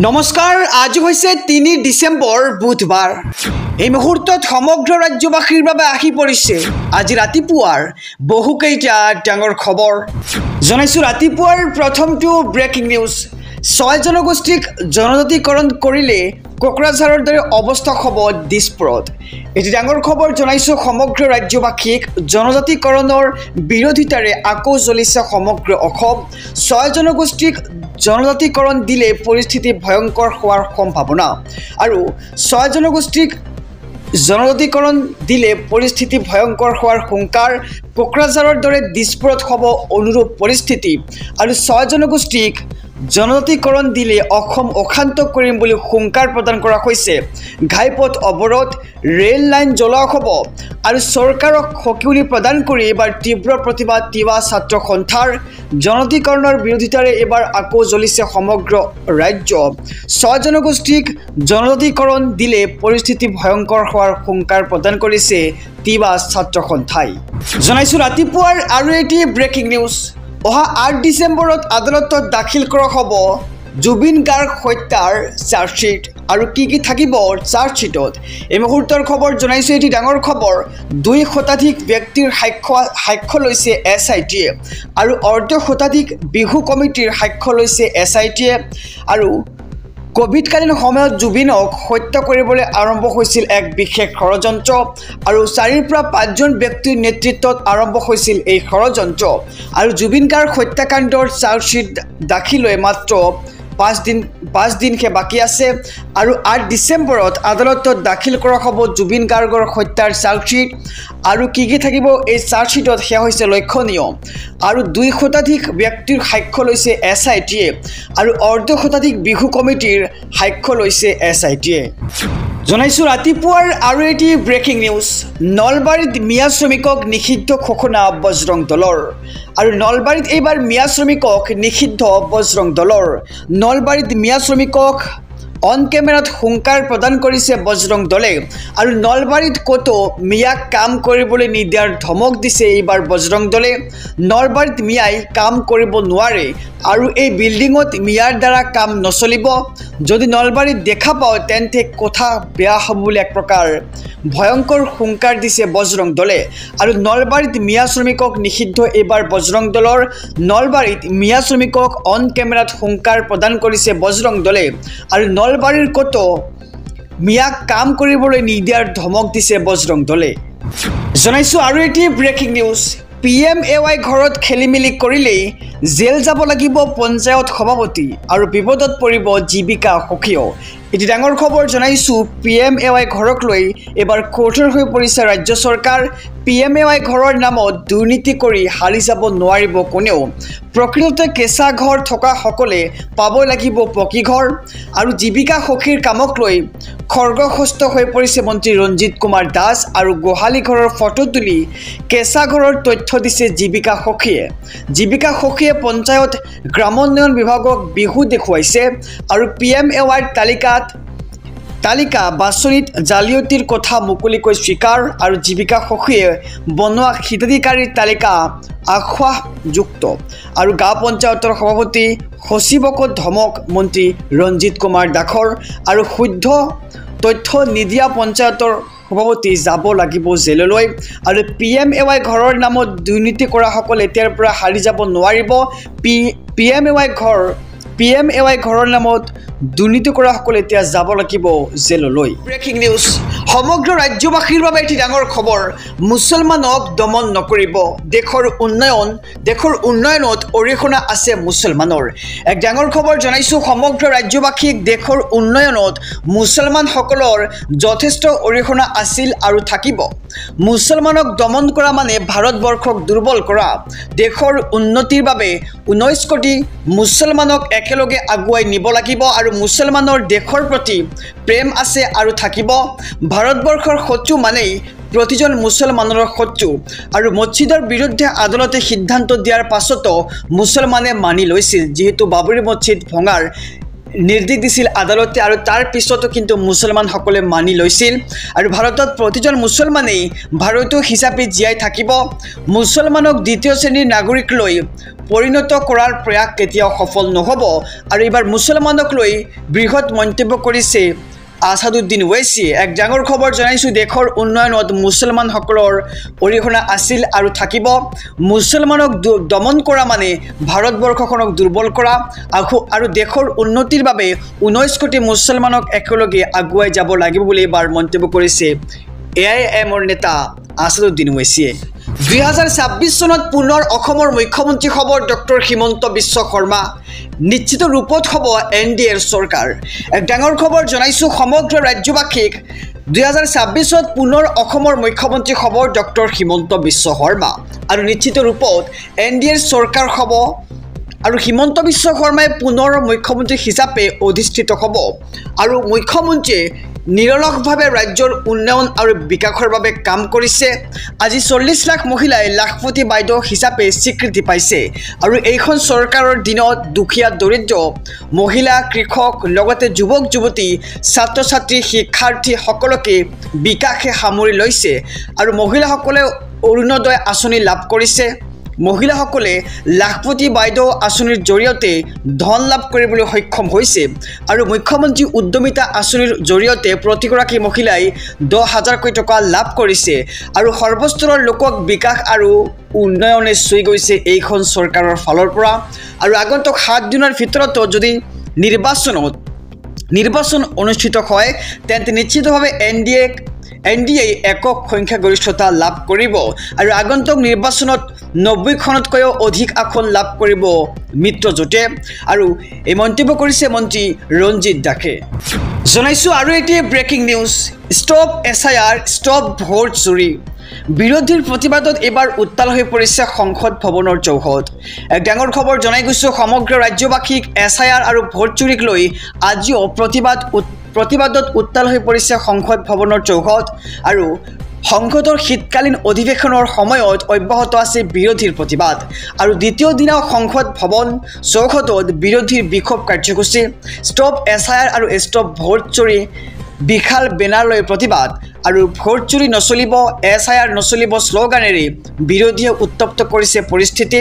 নমস্কাৰ আজি হৈছে ৩ ডিসেম্বৰ বুধবাৰ এই মুহূৰ্তত সমগ্ৰ ৰাজ্যবাসীৰ বাবে আহি পৰিছে আজি ৰাতিপুৱাৰ বহুকেইটা ডাঙৰ খবৰ জনাইছো ৰাতিপুৱাৰ প্ৰথমটো ব্ৰেকিং নিউজ ৬ জনগোষ্ঠীক জনজাতিকৰণ কৰিলে কোকৰাঝাৰৰ দৰে অৱস্থা হ'ব দিছপুৰত এটি ডাঙৰ খবৰ জনাইছো সমগ্ৰ ৰাজ্যবাসীক জনজাতিকৰণৰ বিৰোধিতাৰে আকৌ জ্বলিছে সমগ্ৰ অসম ৬ জনগোষ্ঠীক জনজাতিকৰণ দিলে পৰিস্থিতি ভয়ংকৰ হোৱাৰ সম্ভাৱনা আৰু ৬ জনগোষ্ঠীক জনজাতিকৰণ দিলে পৰিস্থিতি ভয়ংকৰ হোৱাৰ হুংকাৰ কোকৰাঝাৰৰ দৰে দিছপুৰত হ'ব অনুৰূপ পৰিস্থিতি আৰু ৬ জনগোষ্ঠীক জনজাতিকৰণ দিলে অসম অশান্ত কৰিম বুলি হুংকাৰ প্ৰদান কৰা হৈছে ঘাইপথ অৱৰোধ ৰেল লাইন জ্বলোৱা হ'ব আৰু চৰকাৰক সকিউনি প্ৰদান কৰি এবাৰ তীব্ৰ প্ৰতিবাদ তিৱা ছাত্ৰ সন্থাৰ জনজাতিকৰণৰ বিৰোধিতাৰে এবাৰ আকৌ জ্বলিছে সমগ্ৰ ৰাজ্য ৬ জনগোষ্ঠীক জনজাতিকৰণ দিলে পৰিস্থিতি ভয়ংকৰ হোৱাৰ হুংকাৰ প্ৰদান কৰিছে তিৱা ছাত্ৰ সন্থাই জনাইছো ৰাতিপুৱাৰ আৰু এটি ব্ৰেকিং নিউজ অহা ৮ ডিসেম্বৰত আদালতত দাখিল কৰা হ'ব জুবিন গাৰ্গ হত্যাৰ চাৰ্জশিট আৰু কি থাকিব চাৰ্জশিটত এই মুহূৰ্তৰ খবৰ জনাইছো এটি ডাঙৰ খবৰ ২ শতাধিক ব্যক্তিৰ সাক্ষ্য লৈছে SIT আৰু অৰ্ধ শতাধিক বিহু কমিটিৰ সাক্ষ্য লৈছে SIT আৰু কোভিডকালীন সময়ত জুবিনক হত্যা কৰিবলৈ আৰম্ভ হৈছিল এক বিশেষ ষড়যন্ত্ৰ আৰু ৪ৰ পৰা ৫জন ব্যক্তিৰ নেতৃত্বত আৰম্ভ হৈছিল এই ষড়যন্ত্ৰ আৰু জুবিন গাৰ্গ হত্যাকাণ্ডৰ চাৰ্জশিট দাখিল হৈ মাত্ৰ ৫ দিনহে বাকী আছে আৰু ৮ ডিসেম্বৰত আদালতত দাখিল কৰা হ'ব জুবিন গাৰ্গৰ হত্যাৰ চাৰ্জশিট আৰু কি থাকিব এই চাৰ্জশিটত সেয়া হৈছে লক্ষণীয় আৰু ২ শতাধিক ব্যক্তিৰ সাক্ষ্য লৈছে SIT আৰু অৰ্ধ শতাধিক বিহু কমিটিৰ সাক্ষ্য লৈছে SIT জনাইছো ৰাতিপুৱাৰ আৰু এটি ব্ৰেকিং নিউজ নলবাৰীত মিয়া শ্ৰমিকক নিষিদ্ধ ঘোষণা বজৰং দলৰ আৰু নলবাৰীত এইবাৰ মিয়া শ্ৰমিকক নিষিদ্ধ বজৰং দলৰ নলবাৰীত মিয়া শ্ৰমিকক অন কেমেৰাত হুংকাৰ প্ৰদান কৰিছে বজৰং দলে আৰু নলবাৰীত কতো মিয়াক কাম কৰিবলৈ নিদিয়াৰ ধমক দিছে এইবাৰ বজৰং দলে নলবাৰীত মিয়াই কাম কৰিব নোৱাৰে আৰু এই বিল্ডিঙত মিয়াৰ দ্বাৰা কাম নচলিব যদি নলবাৰীত দেখা পাও তেন্তে কথা বেয়া হ'ব বুলি এক প্ৰকাৰ ভয়ংকৰ হুংকাৰ দিছে বজৰং দলে আৰু নলবাৰীত মিয়া শ্ৰমিকক নিষিদ্ধ এইবাৰ বজৰং দলৰ নলবাৰীত মিয়া শ্ৰমিকক অন কেমেৰাত হুংকাৰ প্ৰদান কৰিছে বজৰং দলে আৰু নলবাৰীৰ কতো মিয়াক কাম কৰিবলৈ নিদিয়াৰ ধমক দিছে বজৰং দলে জনাইছো আৰু এটি ব্ৰেকিং নিউজ PMAY ঘৰত খেলিমেলি কৰিলেই জেল যাব লাগিব পঞ্চায়ত সভাপতি আৰু বিপদত পৰিব জীৱিকা সখীও এটি ডাঙৰ খবৰ জনাইছো PMAY ঘৰক লৈ এবাৰ কঠোৰ হৈ পৰিছে ৰাজ্য চৰকাৰ PMAY ঘৰৰ নামত দুৰ্নীতি কৰি হাৰি যাব নোৱাৰিব কোনেও প্ৰকৃততে কেঁচা ঘৰ থকা সকলে পাব লাগিব পকী ঘৰ আৰু জীৱিকা সখীৰ কামক লৈ খৰ্গহস্ত হৈ পৰিছে মন্ত্ৰী ৰঞ্জিত কুমাৰ দাস আৰু গোহালি ঘৰৰ ফটো তুলি কেঁচা ঘৰৰ তথ্য দিছে জীৱিকা সখীয়ে পঞ্চায়ত গ্ৰামোন্নয়ন বিভাগক বিহু দেখুৱাইছে আৰু PMAYৰ তালিকা বাছনিত জালিয়াতিৰ কথা মুকলিকৈ স্বীকাৰ আৰু জীৱিকা সখীয়ে বনোৱা হিতাধিকাৰীৰ তালিকা আশ্বাসযুক্ত আৰু গাঁও পঞ্চায়তৰ সভাপতি সচিবক ধমক মন্ত্ৰী ৰঞ্জিত কুমাৰ দাসৰ আৰু শুদ্ধ তথ্য নিদিয়া পঞ্চায়তৰ সভাপতি যাব লাগিব জেললৈ আৰু PMAY ঘৰৰ নামত দুৰ্নীতি কৰা সকলে এতিয়াৰ পৰা হাৰি যাব নোৱাৰিব PMAY ঘৰৰ নামত দুৰ্নীতি কৰা সকলে এতিয়া যাব লাগিব জেললৈ ব্ৰেকিং নিউজ সমগ্ৰ ৰাজ্যবাসীৰ বাবে এটি ডাঙৰ খবৰ মুছলমানক দমন নকৰিব দেশৰ উন্নয়নত অৰিহণা আছে মুছলমানৰ এক ডাঙৰ খবৰ জনাইছো সমগ্ৰ ৰাজ্যবাসীক দেশৰ উন্নয়নত মুছলমানসকলৰ যথেষ্ট অৰিহণা আছিল আৰু থাকিব মুছলমানক দমন কৰা মানে ভাৰতবৰ্ষক দুৰ্বল কৰা দেশৰ উন্নতিৰ বাবে 19 কোটি মুছলমানক একেলগে আগুৱাই নিব লাগিব আৰু মুছলমানৰ দেশৰ প্ৰতি প্ৰেম আছে আৰু থাকিব ভাৰতবৰ্ষৰ শত্ৰু মানেই প্ৰতিজন মুছলমানৰ শত্ৰু আৰু মছজিদৰ বিৰুদ্ধে আদালতে সিদ্ধান্ত দিয়াৰ পাছতো মুছলমানে মানি লৈছিল যেহেতু বাবৰি মছজিদ ভঙাৰ নিৰ্দেশ দিছিল আদালতে আৰু তাৰ পিছতো কিন্তু মুছলমানসকলে মানি লৈছিল আৰু ভাৰতত প্ৰতিজন মুছলমানেই ভাৰতীয় হিচাপে জীয়াই থাকিব মুছলমানক দ্বিতীয় শ্ৰেণীৰ নাগৰিক লৈ পৰিণত কৰাৰ প্ৰয়াস কেতিয়াও সফল নহ'ব আৰু এইবাৰ মুছলমানক লৈ বৃহৎ মন্তব্য কৰিছে আসাদুদ্দিন ওৱেইছিয়ে এক ডাঙৰ খবৰ জনাইছো দেশৰ উন্নয়নত মুছলমানসকলৰ অৰিহণা আছিল আৰু থাকিব মুছলমানক দমন কৰা মানে ভাৰতবৰ্ষখনক দুৰ্বল কৰা আৰু দেশৰ উন্নতিৰ বাবে 19 কোটি মুছলমানক একেলগে আগুৱাই যাব লাগিব বুলি এবাৰ মন্তব্য কৰিছে এআইএমৰ নেতা আসাদুদ্দিন ওৱেইছিয়ে 2026 চনত পুনৰ অসমৰ মুখ্যমন্ত্ৰী হ'ব ডক্টৰ হিমন্ত বিশ্ব শৰ্মা নিশ্চিত ৰূপত হ'ব এনডিএৰ চৰকাৰ এক ডাঙৰ খবৰ জনাইছো সমগ্ৰ ৰাজ্যবাসীক 2026 পুনৰ অসমৰ মুখ্যমন্ত্ৰী হ'ব ডক্টৰ হিমন্ত বিশ্ব শৰ্মা আৰু নিশ্চিত ৰূপত এনডিএৰ চৰকাৰ হ'ব আৰু হিমন্ত বিশ্ব শৰ্মাই পুনৰ মুখ্যমন্ত্ৰী হিচাপে অধিষ্ঠিত হ'ব আৰু মুখ্যমন্ত্ৰীয়ে নিৰলসভাৱে ৰাজ্যৰ উন্নয়ন আৰু বিকাশৰ বাবে কাম কৰিছে আজি 40 লাখ মহিলাই লাখপতি বাইদেউ হিচাপে স্বীকৃতি পাইছে আৰু এইখন চৰকাৰৰ দিনত দুখীয়া দৰিদ্ৰ মহিলা কৃষক লগতে যুৱক যুৱতী ছাত্ৰ ছাত্ৰী শিক্ষাৰ্থী সকলোকে বিকাশে সামৰি লৈছে আৰু মহিলাসকলে অৰুণোদয় আঁচনি লাভ কৰিছে মহিলাসকলে লাখপতি বাইদেউ আঁচনিৰ জৰিয়তে ধন লাভ কৰিবলৈ সক্ষম হৈছে আৰু মুখ্যমন্ত্ৰী উদ্যমিতা আঁচনিৰ জৰিয়তে প্ৰতিগৰাকী মহিলাই 10,000 কোটি টকা লাভ কৰিছে আৰু সৰ্বস্তৰৰ লোকক বিকাশ আৰু উন্নয়নে চুই গৈছে এইখন চৰকাৰৰ ফালৰ পৰা আৰু আগন্তুক 7 দিনৰ ভিতৰত যদি নিৰ্বাচন অনুষ্ঠিত হয় তেন্তে নিশ্চিতভাৱে এনডিএ একক সংখ্যাগৰিষ্ঠতা লাভ কৰিব আৰু আগন্তুক নিৰ্বাচনত 90খনতকৈও অধিক আসন লাভ কৰিব মিত্ৰজোঁটে আৰু এই মন্তব্য কৰিছে মন্ত্ৰী ৰঞ্জিত দাসে জনাইছো আৰু এটি breaking news stop SIR stop vote চুৰি বিৰোধীৰ প্ৰতিবাদত এবাৰ উত্তাল হৈ পৰিছে সংসদ ভৱনৰ চৌহদ এক ডাঙৰ খবৰ জনাই গৈছো সমগ্ৰ ৰাজ্যবাসীক এছআইআৰ আৰু ভোট চুৰিক লৈ আজিও প্ৰতিবাদত উত্তাল হৈ পৰিছে সংসদ ভৱনৰ চৌহদ আৰু সংসদৰ শীতকালীন অধিৱেশনৰ সময়ত অব্যাহত আছে বিৰোধীৰ প্ৰতিবাদ আৰু দ্বিতীয় দিনা সংসদ ভৱন চৌহদত বিৰোধীৰ বিক্ষোভ কাৰ্যসূচী ষ্টপ এছআইআৰ আৰু ষ্টপ ভোট চুৰি বিশাল বেনাৰ লৈ প্ৰতিবাদ আৰু ভোট চুৰি নচলিব এছআইআৰ নচলিব শ্লোগানেৰে বিৰোধীয়ে উত্তপ্ত কৰিছে পৰিস্থিতি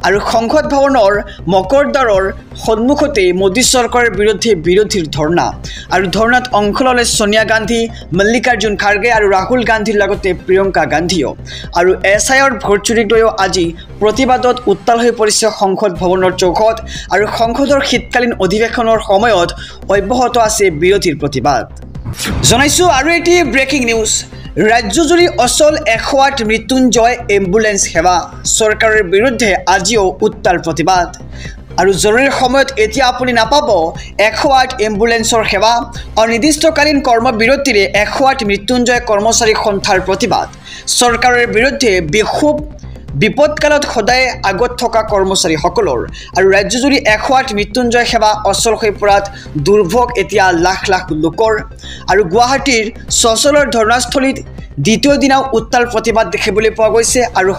আৰু সংসদ ভৱনৰ মকৰদ্বাৰৰ সন্মুখতে মোদী চৰকাৰৰ বিৰুদ্ধে বিৰোধীৰ ধৰ্ণা আৰু ধৰ্ণাত অংশ ল'লে সোনিয়া গান্ধী মল্লিকাৰ্জুন খাৰ্গে আৰু ৰাহুল গান্ধীৰ লগতে প্ৰিয়ংকা গান্ধীও আৰু এছআইআৰ ভোট চুৰিক লৈও আজি প্ৰতিবাদত উত্তাল হৈ পৰিছে সংসদ ভৱনৰ চৌহদ আৰু সংসদৰ শীতকালীন অধিৱেশনৰ সময়ত অব্যাহত আছে বিৰোধীৰ প্ৰতিবাদ জনাইছো আৰু এটি ব্ৰেকিং নিউজ ৰাজ্যজুৰি অচল 108 মৃত্যুঞ্জয় এম্বুলেন্স সেৱা চৰকাৰৰ বিৰুদ্ধে আজিও উত্তাল প্ৰতিবাদ আৰু জৰুৰী সময়ত এতিয়া আপুনি নাপাব 108 এম্বুলেন্সৰ সেৱা অনিৰ্দিষ্টকালীন কৰ্মবিৰতিৰে 108 মৃত্যুঞ্জয় কৰ্মচাৰী সন্থাৰ প্ৰতিবাদ চৰকাৰৰ বিৰুদ্ধে বিপদকালত সদায় আগত থকা কৰ্মচাৰীসকলৰ আৰু ৰাজ্যজুৰি 108 মৃত্যুঞ্জয় সেৱা অচল হৈ পৰাত দুৰ্ভোগ এতিয়া লাখ লাখ লোকৰ আৰু গুৱাহাটীৰ চচলৰ ধৰ্ণাস্থলীত দ্বিতীয় দিনাও উত্তাল প্ৰতিবাদ দেখিবলৈ পোৱা গৈছে আৰু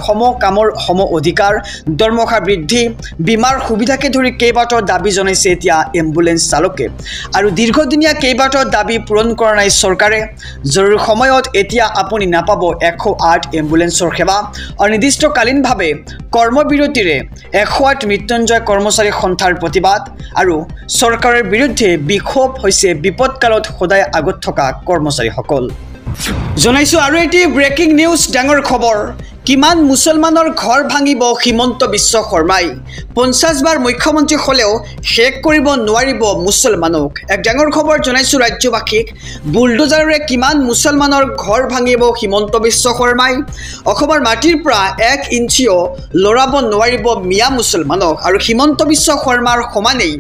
কামৰ সম অধিকাৰ দৰমহা বৃদ্ধি বীমাৰ সুবিধাকে ধৰি কেইবাটাও দাবী জনাইছে এতিয়া এম্বুলেন্স চালকে আৰু দীৰ্ঘদিনীয়া কেইবাটাও দাবী পূৰণ কৰা নাই চৰকাৰে জৰুৰী সময়ত এতিয়া আপুনি নাপাব 108 এম্বুলেন্সৰ সেৱা অনিৰ্দিষ্টকালীনভাৱে কৰ্মবিৰতিৰে 108 মৃত্যুঞ্জয় কৰ্মচাৰী সন্থাৰ প্ৰতিবাদ আৰু চৰকাৰৰ বিৰুদ্ধে বিক্ষোভ হৈছে বিপদকালত সদায় আগত থকা কৰ্মচাৰীসকল জনাইছো আৰু এটি ব্ৰেকিং নিউজ ডাঙৰ খবৰ কিমান মুছলমানৰ ঘৰ ভাঙিব হিমন্ত বিশ্ব শৰ্মাই 50 বাৰ মুখ্যমন্ত্ৰী হলেও শেষ কৰিব নোৱাৰিব মুছলমানক এক ডাঙৰ খবৰ জনাইছো ৰাজ্যবাসীক বুলডোজাৰে কিমান মুছলমানৰ ঘৰ ভাঙিব হিমন্ত বিশ্ব শৰ্মাই অসমৰ মাটিৰ পৰা 1 ইঞ্চিও লৰাব নোৱাৰিব মিয়া মুছলমানক আৰু হিমন্ত বিশ্ব শৰ্মাৰ সমানেই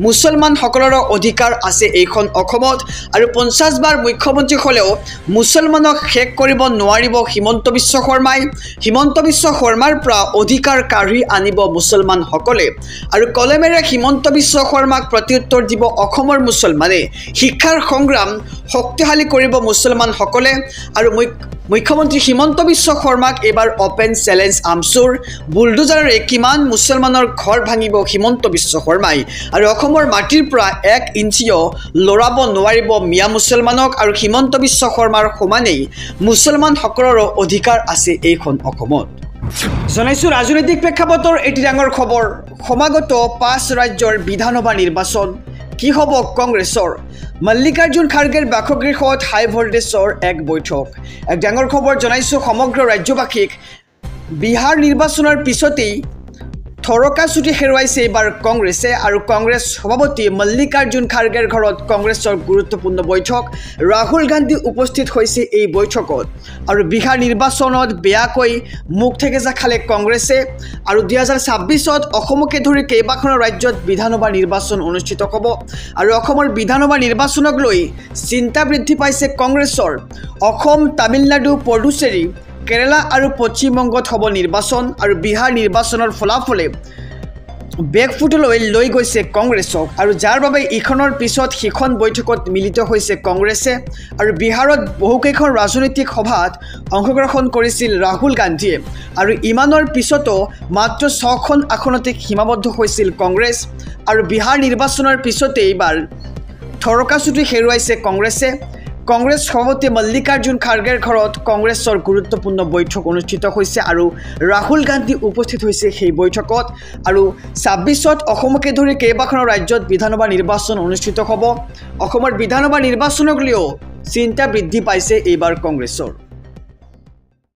মুছলমানসকলৰ অধিকাৰ আছে এইখন অসমত আৰু 50 বাৰ মুখ্যমন্ত্ৰী হলেও মুছলমানক শেষ কৰিব নোৱাৰিব হিমন্ত বিশ্ব শৰ্মাই হিমন্ত বিশ্ব শৰ্মাৰ পৰা অধিকাৰ কাঢ়ি আনিব মুছলমানসকলে আৰু কলমেৰে হিমন্ত বিশ্ব শৰ্মাক প্ৰত্যুত্তৰ দিব অসমৰ মুছলমানে শিক্ষাৰ সংগ্ৰাম শক্তিশালী কৰিব মুছলমানসকলে আৰু মুখ্যমন্ত্ৰী হিমন্ত বিশ্ব শৰ্মাক এবাৰ ওপেন চ্যালেঞ্জ আমচুৰ বুলডোজাৰে কিমান মুছলমানৰ ঘৰ ভাঙিব হিমন্ত বিশ্ব শৰ্মাই আৰু অসমৰ মাটিৰ পৰা 1 ইঞ্চিও লৰাব নোৱাৰিব মিয়া মুছলমানক আৰু হিমন্ত বিশ্ব শৰ্মাৰ সমানেই মুছলমানসকলৰ অধিকাৰ আছে এইখন অসমত জনাইছো ৰাজনৈতিক প্ৰেক্ষাপটৰ এটি ডাঙৰ খবৰ সমাগত 5 ৰাজ্যৰ বিধানসভা নিৰ্বাচন কি হ'ব কংগ্ৰেছৰ মল্লিকাৰ্জুন খাৰ্গেৰ বাসগৃহত হাই ভল্টেজৰ এক বৈঠক এক ডাঙৰ খবৰ জনাইছো সমগ্ৰ ৰাজ্যবাসীক বিহাৰ নিৰ্বাচনৰ পিছতেই থৰকা চুটি হেৰুৱাইছে এবাৰ কংগ্ৰেছে আৰু কংগ্ৰেছ সভাপতি মল্লিকাৰ্জুন খাৰ্গেৰ ঘৰত কংগ্ৰেছৰ গুৰুত্বপূৰ্ণ বৈঠক ৰাহুল গান্ধী উপস্থিত হৈছে এই বৈঠকত আৰু বিহাৰ নিৰ্বাচনত বেয়াকৈ মুখ থেকেচা খালে কংগ্ৰেছে আৰু 2026ত অসমকে ধৰি কেইবাখনো ৰাজ্যত বিধানসভা নিৰ্বাচন অনুষ্ঠিত হ'ব আৰু অসমৰ বিধানসভা নিৰ্বাচনক লৈ চিন্তা বৃদ্ধি পাইছে কংগ্ৰেছৰ অসম তামিলনাডু পডুচেৰী কেৰালা আৰু পশ্চিমবংগত হ'ব নিৰ্বাচন আৰু বিহাৰ নিৰ্বাচনৰ ফলাফলে বেকফুটলৈ লৈ গৈছে কংগ্ৰেছক আৰু যাৰ বাবে ইখনৰ পিছত সিখন বৈঠকত মিলিত হৈছে কংগ্ৰেছে আৰু বিহাৰত বহুকেইখন ৰাজনৈতিক সভাত অংশগ্ৰহণ কৰিছিল ৰাহুল গান্ধীয়ে আৰু ইমানৰ পিছতো মাত্ৰ 6খন আসনতে সীমাবদ্ধ হৈছিল কংগ্ৰেছ আৰু বিহাৰ নিৰ্বাচনৰ পিছতে এইবাৰ থৰকাচুটি হেৰুৱাইছে কংগ্ৰেছে কংগ্ৰেছ সভাপতি মল্লিকাৰ্জুন খাৰ্গেৰ ঘৰত কংগ্ৰেছৰ গুৰুত্বপূৰ্ণ বৈঠক অনুষ্ঠিত হৈছে আৰু ৰাহুল গান্ধী উপস্থিত হৈছে সেই বৈঠকত আৰু 26ত অসমকে ধৰি কেইবাখনো ৰাজ্যত বিধানসভা নিৰ্বাচন অনুষ্ঠিত হ'ব অসমৰ বিধানসভা নিৰ্বাচনক লৈও চিন্তা বৃদ্ধি পাইছে এইবাৰ কংগ্ৰেছৰ